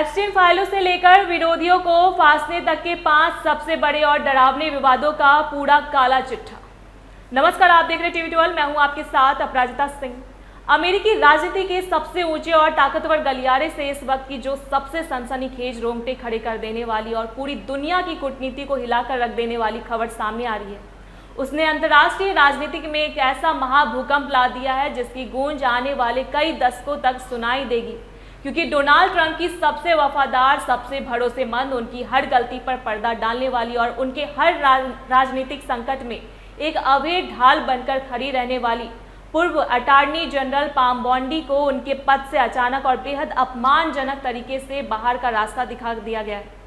Epstein फाइलों से लेकर विरोधियों को फांसने तक के 5 सबसे बड़े और डरावने विवादों का पूरा काला चिट्ठा। नमस्कार, आप देख रहे टीवी 12। मैं हूं आपके साथ अपराजिता सिंह। अमेरिकी राजनीति के सबसे ऊंचे और ताकतवर गलियारे से इस वक्त की जो सबसे सनसनीखेज, रोंगटे खड़े कर देने वाली और पूरी दुनिया की कूटनीति को हिलाकर रख देने वाली खबर सामने आ रही है। उसने अंतर्राष्ट्रीय राजनीति में एक ऐसा महाभूकंप ला दिया है जिसकी गूंज आने वाले कई दशकों तक सुनाई देगी, क्योंकि डोनाल्ड ट्रंप की सबसे वफादार, सबसे भरोसेमंद, उनकी हर गलती पर पर्दा डालने वाली और उनके हर राजनीतिक संकट में एक अभय ढाल बनकर खड़ी रहने वाली पूर्व अटॉर्नी जनरल पाम बॉन्डी को उनके पद से अचानक और बेहद अपमानजनक तरीके से बाहर का रास्ता दिखा दिया गया है।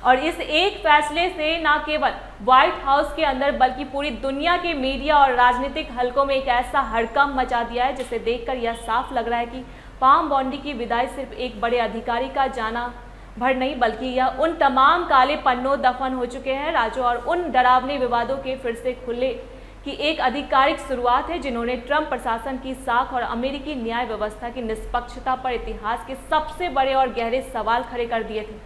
और इस एक फैसले से न केवल व्हाइट हाउस के अंदर बल्कि पूरी दुनिया के मीडिया और राजनीतिक हलकों में एक ऐसा हड़कंप मचा दिया है जिसे देखकर यह साफ लग रहा है कि पाम बॉन्डी की विदाई सिर्फ एक बड़े अधिकारी का जाना भर नहीं, बल्कि यह उन तमाम काले पन्नों दफन हो चुके हैं राजों और उन डरावने विवादों के फिर से खुले की एक आधिकारिक शुरुआत है जिन्होंने ट्रंप प्रशासन की साख और अमेरिकी न्याय व्यवस्था की निष्पक्षता पर इतिहास के सबसे बड़े और गहरे सवाल खड़े कर दिए थे।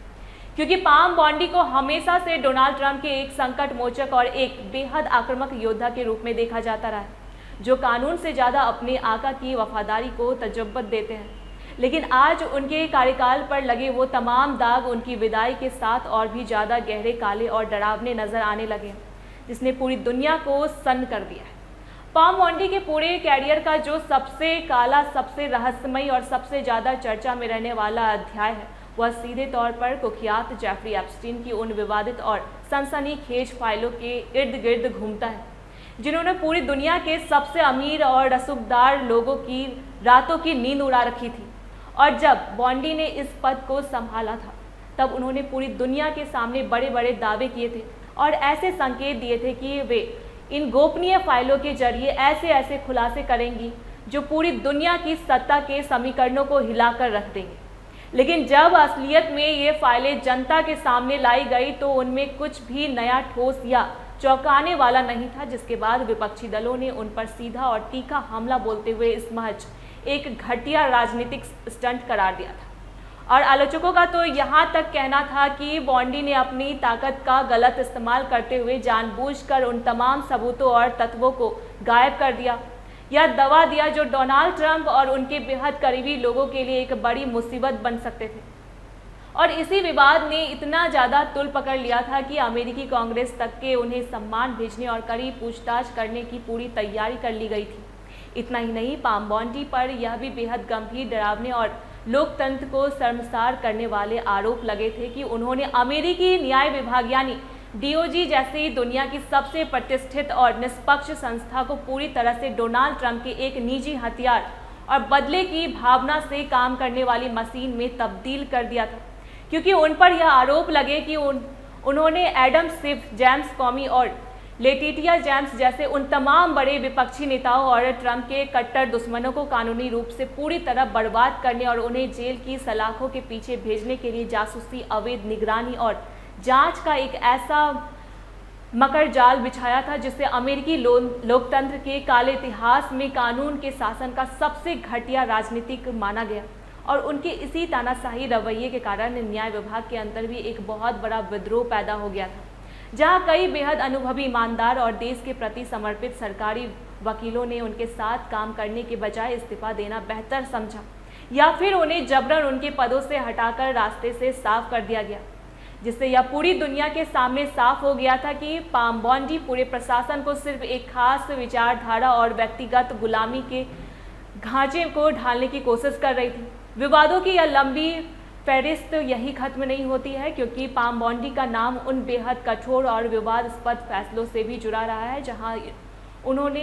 क्योंकि पाम बॉन्डी को हमेशा से डोनाल्ड ट्रंप के एक संकट मोचक और एक बेहद आक्रामक योद्धा के रूप में देखा जाता रहा है, जो कानून से ज़्यादा अपने आका की वफादारी को तजब्बत देते हैं। लेकिन आज उनके कार्यकाल पर लगे वो तमाम दाग उनकी विदाई के साथ और भी ज़्यादा गहरे, काले और डरावने नजर आने लगे, जिसने पूरी दुनिया को सन्न कर दिया है। पाम बॉन्डी के पूरे कैरियर का जो सबसे काला, सबसे रहस्यमयी और सबसे ज़्यादा चर्चा में रहने वाला अध्याय है, वह सीधे तौर पर कुख्यात जेफरी एप्स्टीन की उन विवादित और सनसनीखेज फाइलों के इर्द गिर्द घूमता है, जिन्होंने पूरी दुनिया के सबसे अमीर और रसूखदार लोगों की रातों की नींद उड़ा रखी थी। और जब बॉन्डी ने इस पद को संभाला था, तब उन्होंने पूरी दुनिया के सामने बड़े बड़े दावे किए थे और ऐसे संकेत दिए थे कि वे इन गोपनीय फाइलों के जरिए ऐसे ऐसे खुलासे करेंगी जो पूरी दुनिया की सत्ता के समीकरणों को हिलाकर रख देंगे। लेकिन जब असलियत में ये फाइलें जनता के सामने लाई गई तो उनमें कुछ भी नया, ठोस या चौंकाने वाला नहीं था, जिसके बाद विपक्षी दलों ने उन पर सीधा और तीखा हमला बोलते हुए इस महज एक घटिया राजनीतिक स्टंट करार दिया था। और आलोचकों का तो यहाँ तक कहना था कि बॉन्डी ने अपनी ताकत का गलत इस्तेमाल करते हुए जानबूझकर उन तमाम सबूतों और तत्वों को गायब कर दिया या दबा दिया जो डोनाल्ड ट्रंप और उनके बेहद करीबी लोगों के लिए एक बड़ी मुसीबत बन सकते थे। और इसी विवाद ने इतना ज़्यादा तुल पकड़ लिया था कि अमेरिकी कांग्रेस तक के उन्हें सम्मान भेजने और कड़ी पूछताछ करने की पूरी तैयारी कर ली गई थी। इतना ही नहीं, पाम बॉन्डी पर यह भी बेहद गंभीर, डरावने और लोकतंत्र को शर्मसार करने वाले आरोप लगे थे कि उन्होंने अमेरिकी न्याय विभाग यानी डीओजी जैसी दुनिया की सबसे प्रतिष्ठित और निष्पक्ष संस्था को पूरी तरह से डोनाल्ड ट्रंप के एक निजी हथियार और बदले की भावना से काम करने वाली मशीन में तब्दील कर दिया था। क्योंकि उन पर यह आरोप लगे कि उन्होंने एडम स्मिथ, जेम्स कॉमी और लेटिटिया जेम्स जैसे उन तमाम बड़े विपक्षी नेताओं और ट्रंप के कट्टर दुश्मनों को कानूनी रूप से पूरी तरह बर्बाद करने और उन्हें जेल की सलाखों के पीछे भेजने के लिए जासूसी, अवैध निगरानी और जांच का एक ऐसा मकर जाल बिछाया था जिससे अमेरिकी लोकतंत्र के काले इतिहास में कानून के शासन का सबसे घटिया राजनीतिक माना गया। और उनके इसी तानाशाही रवैये के कारण न्याय विभाग के अंदर भी एक बहुत बड़ा विद्रोह पैदा हो गया था, जहां कई बेहद अनुभवी, ईमानदार और देश के प्रति समर्पित सरकारी वकीलों ने उनके साथ काम करने के बजाय इस्तीफा देना बेहतर समझा या फिर उन्हें जबरन उनके पदों से हटाकर रास्ते से साफ कर दिया गया, जिससे यह पूरी दुनिया के सामने साफ हो गया था कि पाम बॉन्डी पूरे प्रशासन को सिर्फ एक खास विचारधारा और व्यक्तिगत गुलामी के ढांचे को ढालने की कोशिश कर रही थी। विवादों की यह लंबी फहरिस्त यही खत्म नहीं होती है, क्योंकि पाम बॉन्डी का नाम उन बेहद कठोर और विवादास्पद फैसलों से भी जुड़ा रहा है जहां उन्होंने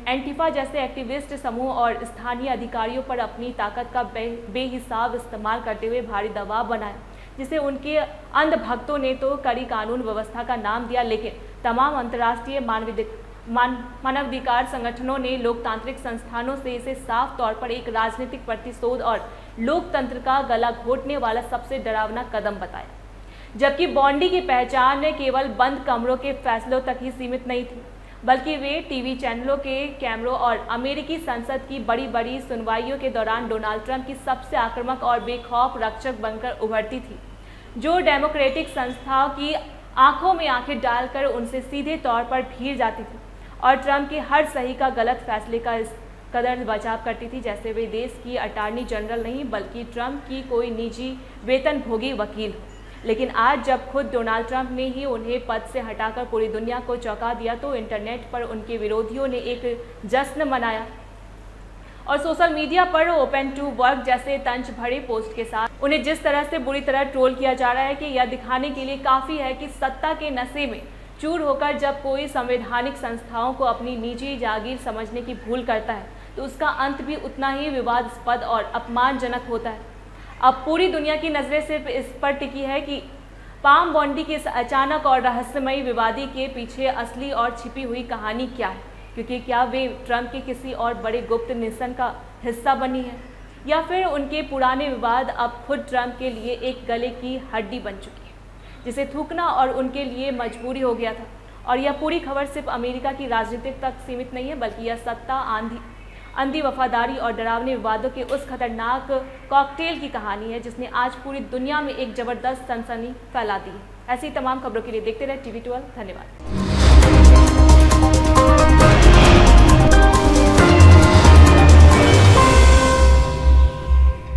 एंटीफा जैसे एक्टिविस्ट समूह और स्थानीय अधिकारियों पर अपनी ताकत का बेहिसाब इस्तेमाल करते हुए भारी दबाव बनाया, जिसे उनके अंधभक्तों ने तो कड़ी कानून व्यवस्था का नाम दिया। लेकिन तमाम अंतर्राष्ट्रीय मानवाधिकार संगठनों ने लोकतांत्रिक संस्थानों से इसे साफ तौर पर एक राजनीतिक प्रतिशोध और लोकतंत्र का गला घोटने वाला सबसे डरावना कदम बताया। जबकि बॉन्डी की पहचान केवल बंद कमरों के फैसलों तक ही सीमित नहीं थी, बल्कि वे टीवी चैनलों के कैमरों और अमेरिकी संसद की बड़ी बड़ी सुनवाइयों के दौरान डोनाल्ड ट्रंप की सबसे आक्रामक और बेखौफ रक्षक बनकर उभरती थी, जो डेमोक्रेटिक संस्थाओं की आंखों में आंखें डालकर उनसे सीधे तौर पर भिड़ जाती थी और ट्रंप के हर सही का गलत फैसले का इस कदर बचाव करती थी जैसे वे देश की अटॉर्नी जनरल नहीं बल्कि ट्रंप की कोई निजी वेतनभोगी वकील हो। लेकिन आज जब खुद डोनाल्ड ट्रंप ने ही उन्हें पद से हटाकर पूरी दुनिया को चौंका दिया तो इंटरनेट पर उनके विरोधियों ने एक जश्न मनाया और सोशल मीडिया पर ओपन टू वर्क जैसे तंज भरे पोस्ट के साथ उन्हें जिस तरह से बुरी तरह ट्रोल किया जा रहा है कि यह दिखाने के लिए काफ़ी है कि सत्ता के नशे में चूर होकर जब कोई संवैधानिक संस्थाओं को अपनी निजी जागीर समझने की भूल करता है तो उसका अंत भी उतना ही विवादास्पद और अपमानजनक होता है। अब पूरी दुनिया की नज़रें सिर्फ इस पर टिकी है कि पाम बॉन्डी के इस अचानक और रहस्यमयी विवादी के पीछे असली और छिपी हुई कहानी क्या है, क्योंकि क्या वे ट्रंप के किसी और बड़े गुप्त मिशन का हिस्सा बनी है या फिर उनके पुराने विवाद अब खुद ट्रंप के लिए एक गले की हड्डी बन चुकी है जिसे थूकना और उनके लिए मजबूरी हो गया था। और यह पूरी खबर सिर्फ अमेरिका की राजनीति तक सीमित नहीं है बल्कि यह सत्ता, अंधी वफादारी और डरावने विवादों के उस खतरनाक कॉकटेल की कहानी है जिसने आज पूरी दुनिया में एक जबरदस्त सनसनी फैला दी है। ऐसी तमाम खबरों के लिए देखते रहे TV12। धन्यवाद।